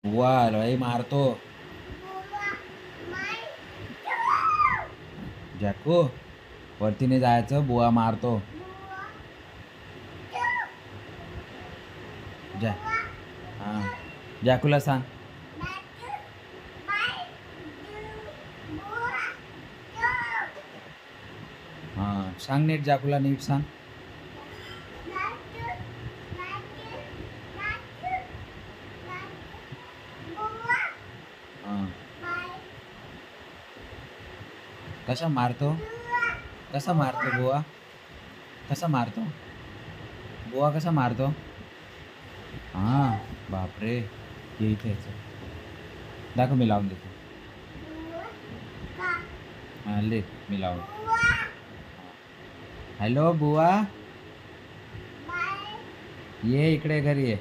बुवा लय मारतो. जॅकू वरती नाही जायचं, बुवा मारतो. जॅ हां जॅकूला सांग. हां सांग नीट, जॅकूला नीट सांग. हां कसा मारतो, कसा मारतो बुवा, कसा मारतो बुवा, कसा मारतो. हां बापरे, ये इथे यायचं. दाखव, मी लावून देतो. हां ले, मी लावून. हॅलो बुवा, ये इकडे घरी ये.